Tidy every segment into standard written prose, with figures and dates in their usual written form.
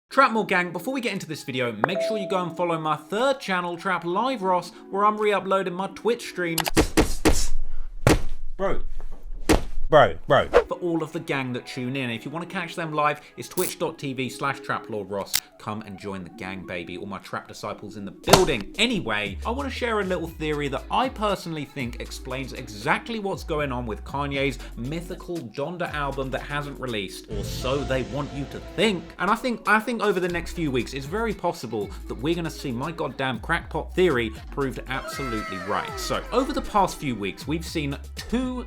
Trapmore gang, before we get into this video, make sure you go and follow my third channel, Trap Live Ross, where I'm re-uploading my Twitch streams. Bro. For all of the gang that tune in. If you want to catch them live, it's twitch.tv/TrapLordRoss. Come and join the gang, baby. All my trap disciples in the building. Anyway, I want to share a little theory that I personally think explains exactly what's going on with Kanye's mythical Donda album that hasn't released, or so they want you to think. And I think over the next few weeks, it's very possible that we're going to see my goddamn crackpot theory proved absolutely right. So, over the past few weeks, we've seen two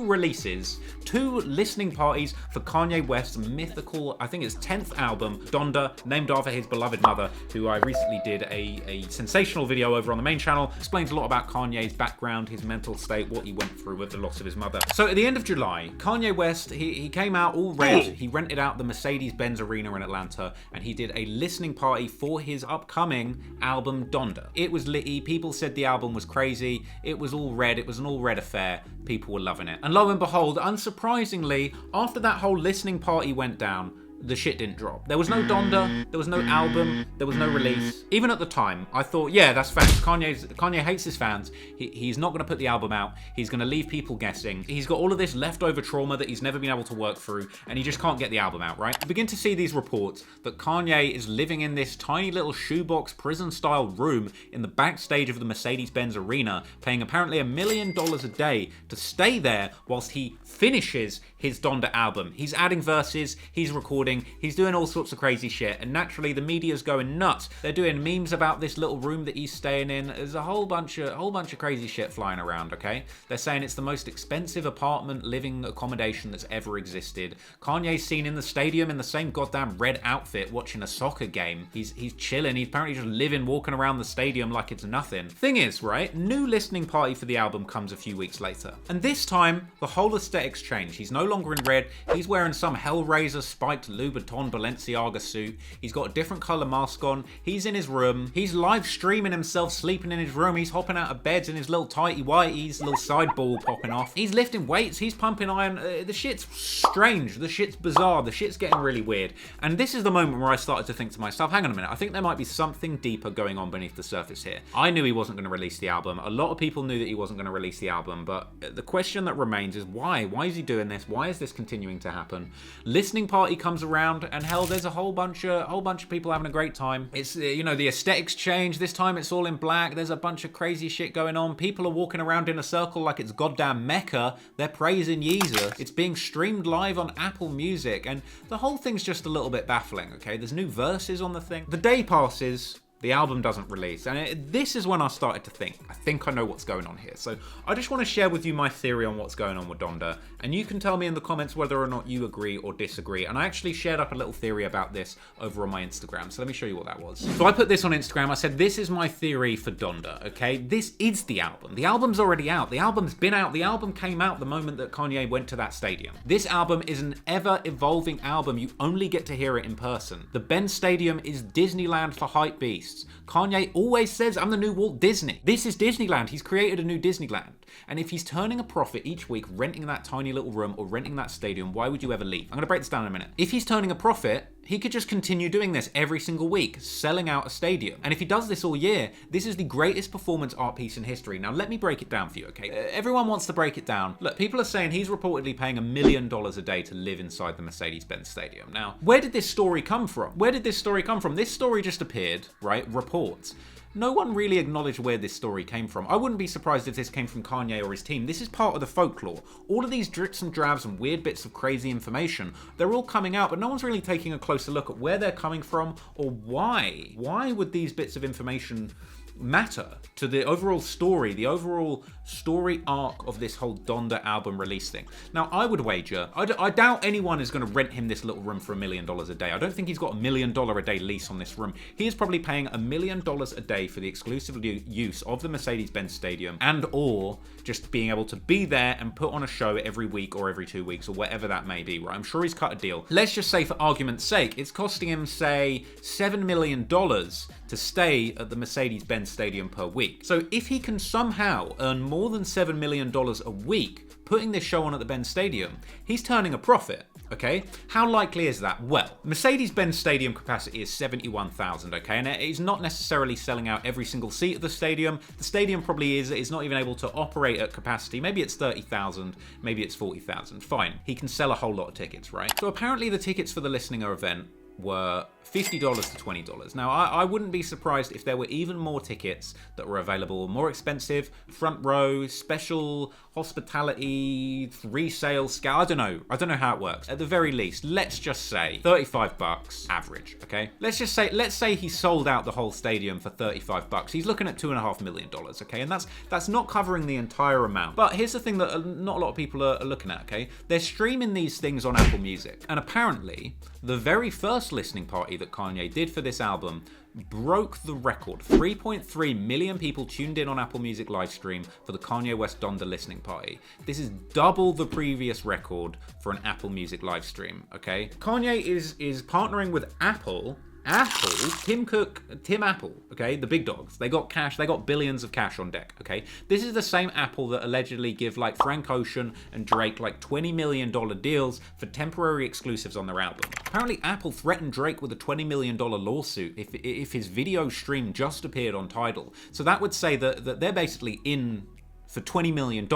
releases, two listening parties for Kanye West's mythical, I think it's 10th album, Donda, named after his beloved mother, who I recently did a sensational video over on the main channel. Explains a lot about Kanye's background, his mental state, what he went through with the loss of his mother. So at the end of July, Kanye West, he came out all red. He rented out the Mercedes-Benz Arena in Atlanta, and he did a listening party for his upcoming album, Donda. It was litty. People said the album was crazy. It was all red. It was an all red affair. People were loving it. And lo and behold, unsurprisingly, after that whole listening party went down, the shit didn't drop. There was no Donda, there was no album, there was no release. Even at the time, I thought, yeah, that's facts. Kanye hates his fans. He's not going to put the album out. He's going to leave people guessing. He's got all of this leftover trauma that he's never been able to work through, and he just can't get the album out, right? I begin to see these reports that Kanye is living in this tiny little shoebox prison-style room in the backstage of the Mercedes-Benz Arena, paying apparently $1 million a day to stay there whilst he finishes his Donda album. He's adding verses, he's recording, he's doing all sorts of crazy shit, and naturally the media's going nuts. They're doing memes about this little room that he's staying in. There's a whole bunch of crazy shit flying around, okay? They're saying it's the most expensive apartment living accommodation that's ever existed. Kanye's seen in the stadium in the same goddamn red outfit watching a soccer game. He's chilling. He's apparently just living, walking around the stadium like it's nothing. Thing is, right, new listening party for the album comes a few weeks later. And this time, the whole aesthetic's changed. He's no longer in red. He's wearing some Hellraiser spiked Louboutin Balenciaga suit. He's got a different color mask on. He's in his room. He's live streaming himself sleeping in his room. He's hopping out of beds in his little tighty whities, little side ball popping off. He's lifting weights. He's pumping iron. The shit's strange. The shit's bizarre. The shit's getting really weird. And this is the moment where I started to think to myself, hang on a minute, I think there might be something deeper going on beneath the surface here. I knew he wasn't going to release the album. A lot of people knew that he wasn't going to release the album, but the question that remains is why? Why is he doing this? Why is this continuing to happen? Listening party comes around, and hell, there's a whole bunch of people having a great time. It's the aesthetics change. This time it's all in black. There's a bunch of crazy shit going on. People are walking around in a circle like it's goddamn Mecca. They're praising Jesus. It's being streamed live on Apple Music, and the whole thing's just a little bit baffling. Okay, there's new verses on the thing. The day passes. The album doesn't release, and this is when I started to think, I think I know what's going on here. So I just want to share with you my theory on what's going on with Donda, and you can tell me in the comments whether or not you agree or disagree. And I actually shared up a little theory about this over on my Instagram, so let me show you what that was. So I put this on Instagram. I said, this is my theory for Donda, okay? This is the album. The album's already out. The album's been out. The album came out the moment that Kanye went to that stadium. This album is an ever-evolving album. You only get to hear it in person. The Benz Stadium is Disneyland for hype beasts. Kanye always says, I'm the new Walt Disney. This is Disneyland. He's created a new Disneyland. And if he's turning a profit each week renting that tiny little room or renting that stadium, why would you ever leave? I'm going to break this down in a minute. If he's turning a profit, he could just continue doing this every single week, selling out a stadium. And if he does this all year, this is the greatest performance art piece in history. Now, let me break it down for you, okay? Everyone wants to break it down. Look, people are saying he's reportedly paying $1 million a day to live inside the Mercedes-Benz Stadium. Now, where did this story come from? Where did this story come from? This story just appeared, right? Reports. No one really acknowledged where this story came from. I wouldn't be surprised if this came from Kanye or his team. This is part of the folklore. All of these drips and drabs and weird bits of crazy information, they're all coming out, but no one's really taking a closer look at where they're coming from or why. Why would these bits of information matter to the overall story arc of this whole Donda album release thing? Now, I would wager, I doubt anyone is going to rent him this little room for $1 million a day. I don't think he's got $1 million a day lease on this room. He is probably paying $1 million a day for the exclusive use of the Mercedes-Benz Stadium, and or just being able to be there and put on a show every week or every 2 weeks or whatever that may be, right? I'm sure he's cut a deal. Let's just say, for argument's sake, it's costing him, say, $7 million to stay at the Mercedes-Benz Stadium per week. So if he can somehow earn more than $7 million a week putting this show on at the Benz Stadium, he's turning a profit. okay? How likely is that? Well, Mercedes-Benz stadium capacity is 71,000, okay? And it is not necessarily selling out every single seat of the stadium. The stadium probably is not even able to operate at capacity. Maybe it's 30,000, maybe it's 40,000. Fine, he can sell a whole lot of tickets, right? So apparently the tickets for the listening event were $50 to $20. Now, I wouldn't be surprised if there were even more tickets that were available, more expensive, front row, special hospitality, resale scale. I don't know how it works. At the very least, let's just say $35 average, okay? Let's say he sold out the whole stadium for $35. He's looking at $2.5 million, okay? And that's not covering the entire amount. But here's the thing that not a lot of people are looking at, okay? They're streaming these things on Apple Music. And apparently, the very first listening party that Kanye did for this album broke the record. 3.3 million people tuned in on Apple Music livestream for the Kanye West Donda listening party. This is double the previous record for an Apple Music livestream, okay? Kanye is partnering with Apple, Tim Apple, okay, the big dogs. They got cash, they got billions of cash on deck, okay? This is the same Apple that allegedly give like Frank Ocean and Drake like $20 million deals for temporary exclusives on their album. Apparently Apple threatened Drake with a $20 million lawsuit if his video stream just appeared on Tidal. So that would say that they're basically in for $20 million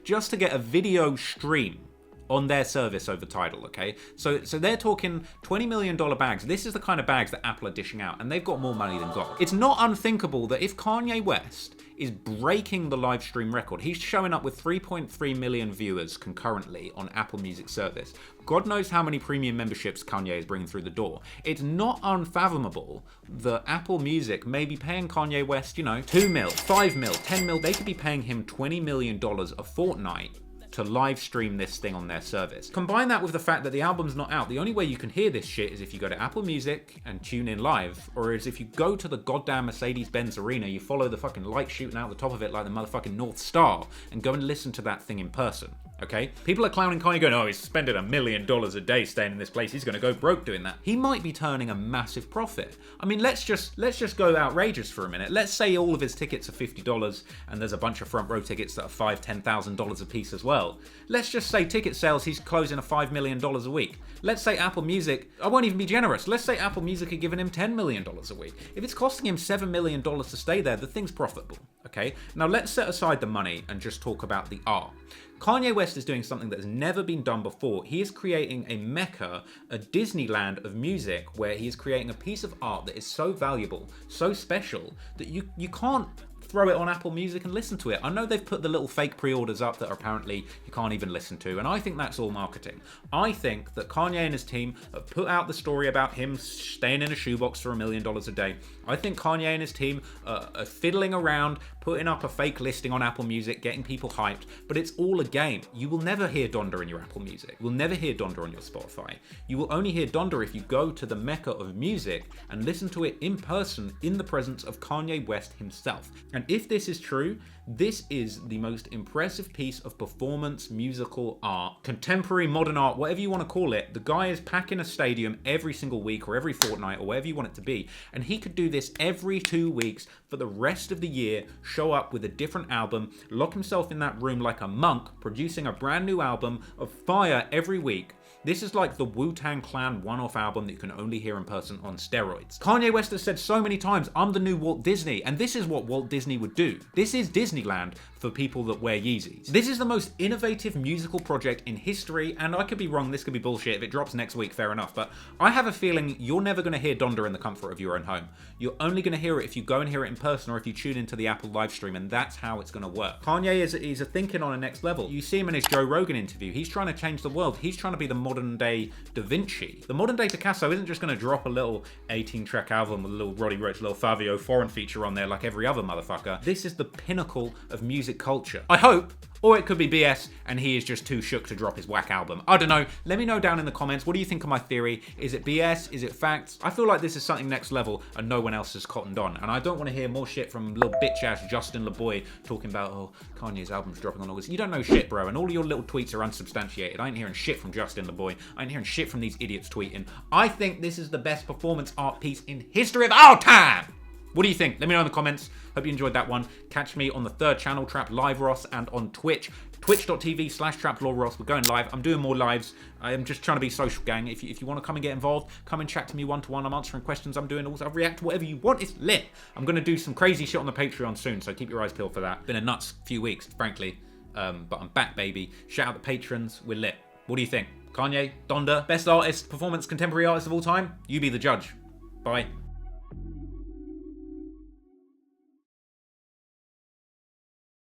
just to get a video stream on their service over Tidal, okay? So they're talking $20 million bags. This is the kind of bags that Apple are dishing out, and they've got more money than God. It's not unthinkable that if Kanye West is breaking the live stream record, he's showing up with 3.3 million viewers concurrently on Apple Music service. God knows how many premium memberships Kanye is bringing through the door. It's not unfathomable that Apple Music may be paying Kanye West, 2 mil, 5 mil, 10 mil. They could be paying him $20 million a fortnight to live stream this thing on their service. Combine that with the fact that the album's not out. The only way you can hear this shit is if you go to Apple Music and tune in live, or is if you go to the goddamn Mercedes-Benz arena, you follow the fucking light shooting out the top of it like the motherfucking North Star, and go and listen to that thing in person. Okay? People are clowning Kanye going, oh, he's spending $1 million a day staying in this place. He's going to go broke doing that. He might be turning a massive profit. I mean, let's just go outrageous for a minute. Let's say all of his tickets are $50 and there's a bunch of front row tickets that are $5,000, $10,000 a piece as well. Let's just say ticket sales, he's closing at $5 million a week. Let's say Apple Music, I won't even be generous. Let's say Apple Music are giving him $10 million a week. If it's costing him $7 million to stay there, the thing's profitable. Okay? Now let's set aside the money and just talk about the art. Kanye West is doing something that has never been done before. He is creating a mecca, a Disneyland of music, where he is creating a piece of art that is so valuable, so special, that you can't throw it on Apple Music and listen to it. I know they've put the little fake pre-orders up that apparently you can't even listen to, and I think that's all marketing. I think that Kanye and his team have put out the story about him staying in a shoebox for $1 million a day. I think Kanye and his team are fiddling around, putting up a fake listing on Apple Music, getting people hyped, but it's all a game. You will never hear Donda in your Apple Music. You will never hear Donda on your Spotify. You will only hear Donda if you go to the mecca of music and listen to it in person in the presence of Kanye West himself. And if this is true, this is the most impressive piece of performance musical art, contemporary modern art, whatever you want to call it. The guy is packing a stadium every single week or every fortnight or whatever you want it to be, and he could do this every 2 weeks for the rest of the year, show up with a different album, lock himself in that room like a monk, producing a brand new album of fire every week. This is like the Wu-Tang Clan one-off album that you can only hear in person on steroids. Kanye West has said so many times, I'm the new Walt Disney, and this is what Walt Disney would do. This is Disneyland for people that wear Yeezys. This is the most innovative musical project in history, and I could be wrong, this could be bullshit. If it drops next week, fair enough, but I have a feeling you're never going to hear Donda in the comfort of your own home. You're only going to hear it if you go and hear it in person or if you tune into the Apple live stream, and that's how it's going to work. Kanye is a thinking on a next level. You see him in his Joe Rogan interview. He's trying to change the world. He's trying to be the modern day Da Vinci. The modern day Picasso isn't just going to drop a little 18-track album with a little Roddy Ricch, little Fabio Foreign feature on there like every other motherfucker. This is the pinnacle of music culture. I hope. Or it could be BS and he is just too shook to drop his whack album. I don't know. Let me know down in the comments. What do you think of my theory? Is it BS? Is it facts? I feel like this is something next level and no one else has cottoned on. And I don't want to hear more shit from little bitch-ass Justin LeBoy talking about, oh, Kanye's album's dropping on August. You don't know shit, bro. And all your little tweets are unsubstantiated. I ain't hearing shit from Justin LeBoy. I ain't hearing shit from these idiots tweeting. I think this is the best performance art piece in history of all time. What do you think? Let me know in the comments. Hope you enjoyed that one. Catch me on the third channel, Trap Live Ross, and on Twitch, twitch.tv/TrapLawRoss. We're going live. I'm doing more lives. I am just trying to be social, gang. If you want to come and get involved, come and chat to me one-to-one. I'm answering questions. I'm doing also. I react to whatever you want. It's lit. I'm going to do some crazy shit on the Patreon soon, so keep your eyes peeled for that. Been a nuts few weeks, frankly. But I'm back, baby. Shout out the patrons. We're lit. What do you think? Kanye, Donda, best artist, performance, contemporary artist of all time? You be the judge. Bye.